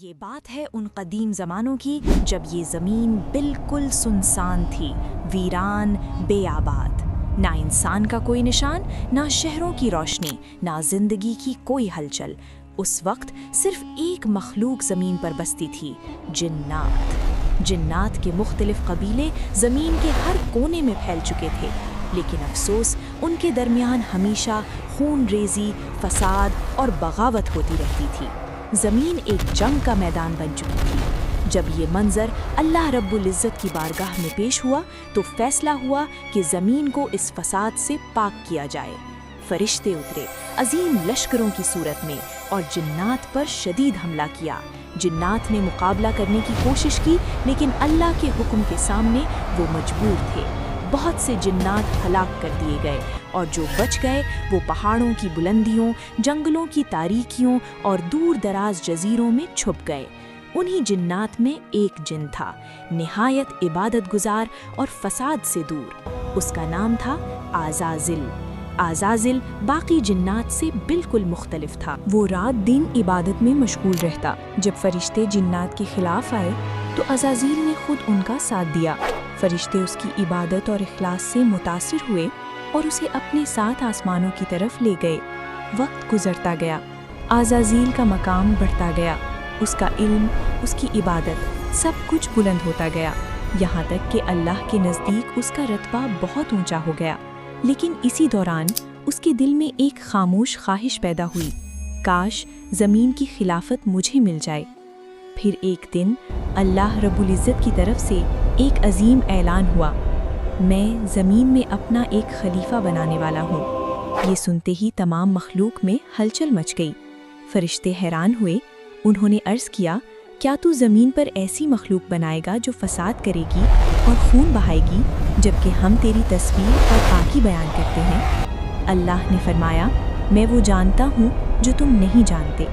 یہ بات ہے ان قدیم زمانوں کی جب یہ زمین بالکل سنسان تھی، ویران، بے آباد، نہ انسان کا کوئی نشان، نہ شہروں کی روشنی، نہ زندگی کی کوئی ہلچل۔ اس وقت صرف ایک مخلوق زمین پر بستی تھی، جنات۔ جنات کے مختلف قبیلے زمین کے ہر کونے میں پھیل چکے تھے، لیکن افسوس ان کے درمیان ہمیشہ خون ریزی، فساد اور بغاوت ہوتی رہتی تھی۔ زمین ایک جنگ کا میدان بن چکی تھی۔ جب یہ منظر اللہ رب العزت کی بارگاہ میں پیش ہوا تو فیصلہ ہوا کہ زمین کو اس فساد سے پاک کیا جائے۔ فرشتے اترے عظیم لشکروں کی صورت میں اور جنات پر شدید حملہ کیا۔ جنات نے مقابلہ کرنے کی کوشش کی، لیکن اللہ کے حکم کے سامنے وہ مجبور تھے۔ بہت سے جنات ہلاک کر دیے گئے، اور جو بچ گئے وہ پہاڑوں کی بلندیوں، جنگلوں کی تاریکیوں اور دور دراز جزیروں میں چھپ گئے۔ انہی جنات میں ایک جن تھا، نہایت عبادت گزار اور فساد سے دور۔ اس کا نام تھا عزازل۔ عزازل باقی جنات سے بالکل مختلف تھا۔ وہ رات دن عبادت میں مشغول رہتا۔ جب فرشتے جنات کے خلاف آئے تو عزازیل نے خود ان کا ساتھ دیا۔ فرشتے اس کی عبادت اور اخلاص سے متاثر ہوئے اور اسے اپنے ساتھ آسمانوں کی طرف لے گئے۔ وقت گزرتا گیا، عزازیل کا مقام بڑھتا گیا، اس کا علم، اس کی عبادت، سب کچھ بلند ہوتا گیا، یہاں تک کہ اللہ کے نزدیک اس کا رتبہ بہت اونچا ہو گیا۔ لیکن اسی دوران اس کے دل میں ایک خاموش خواہش پیدا ہوئی، کاش زمین کی خلافت مجھے مل جائے۔ پھر ایک دن اللہ رب العزت کی طرف سے ایک عظیم اعلان ہوا، میں زمین میں اپنا ایک خلیفہ بنانے والا ہوں۔ یہ سنتے ہی تمام مخلوق میں ہلچل مچ گئی۔ فرشتے حیران ہوئے، انہوں نے عرض کیا، کیا تو زمین پر ایسی مخلوق بنائے گا جو فساد کرے گی اور خون بہائے گی، جبکہ ہم تیری تصویر اور پاکی بیان کرتے ہیں؟ اللہ نے فرمایا، میں وہ جانتا ہوں جو تم نہیں جانتے۔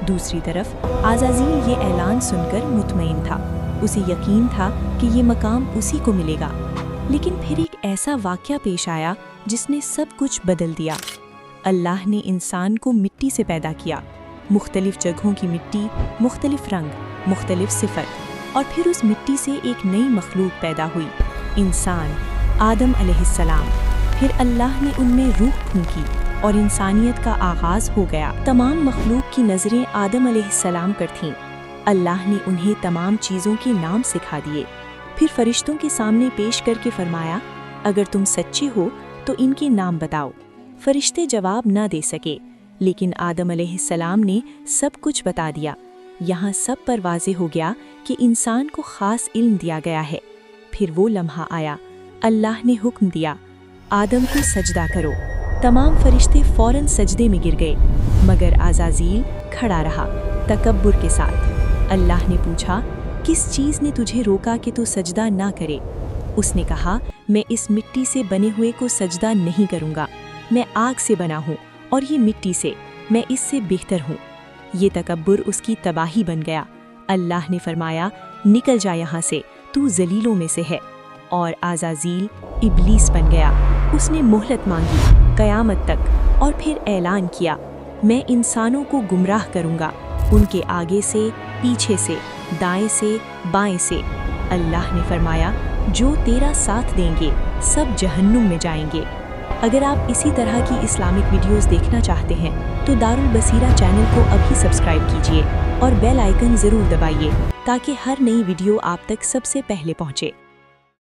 دوسری طرف عزازیل یہ اعلان سن کر مطمئن تھا، اسے یقین تھا کہ یہ مقام اسی کو ملے گا۔ لیکن پھر ایک ایسا واقعہ پیش آیا جس نے سب کچھ بدل دیا۔ اللہ نے انسان کو مٹی سے پیدا کیا، مختلف جگہوں کی مٹی، مختلف رنگ، مختلف صفت، اور پھر اس مٹی سے ایک نئی مخلوق پیدا ہوئی، انسان، آدم علیہ السلام۔ پھر اللہ نے ان میں روح پھونکی اور انسانیت کا آغاز ہو گیا۔ تمام مخلوق کی نظریں آدم علیہ السلام پر تھیں۔ اللہ نے انہیں تمام چیزوں کے نام سکھا دیے، پھر فرشتوں کے سامنے پیش کر کے فرمایا، اگر تم سچے ہو تو ان کے نام بتاؤ۔ فرشتے جواب نہ دے سکے، لیکن آدم علیہ السلام نے سب کچھ بتا دیا۔ یہاں سب پر واضح ہو گیا کہ انسان کو خاص علم دیا گیا ہے۔ پھر وہ لمحہ آیا، اللہ نے حکم دیا، آدم کو سجدہ کرو۔ تمام فرشتے فوراً سجدے میں گر گئے، مگر عزازیل کھڑا رہا، تکبر کے ساتھ۔ اللہ نے پوچھا، کس چیز نے تجھے روکا کہ تو سجدہ نہ کرے؟ اس نے کہا، میں اس مٹی سے بنے ہوئے کو سجدہ نہیں کروں گا، میں آگ سے بنا ہوں اور یہ مٹی سے، میں اس سے بہتر ہوں۔ یہ تکبر اس کی تباہی بن گیا۔ اللہ نے فرمایا، نکل جا یہاں سے، تو ذلیلوں میں سے ہے۔ اور عزازیل ابلیس بن گیا۔ اس نے مہلت مانگی قیامت تک، اور پھر اعلان کیا، میں انسانوں کو گمراہ کروں گا، ان کے آگے سے، پیچھے سے، دائیں سے، بائیں سے۔ اللہ نے فرمایا، جو تیرا ساتھ دیں گے سب جہنم میں جائیں گے۔ اگر آپ اسی طرح کی اسلامک ویڈیوز دیکھنا چاہتے ہیں تو دارالبصیرہ چینل کو ابھی سبسکرائب کیجیے اور بیل آئیکن ضرور دبائیے تاکہ ہر نئی ویڈیو آپ تک سب سے پہلے پہنچے۔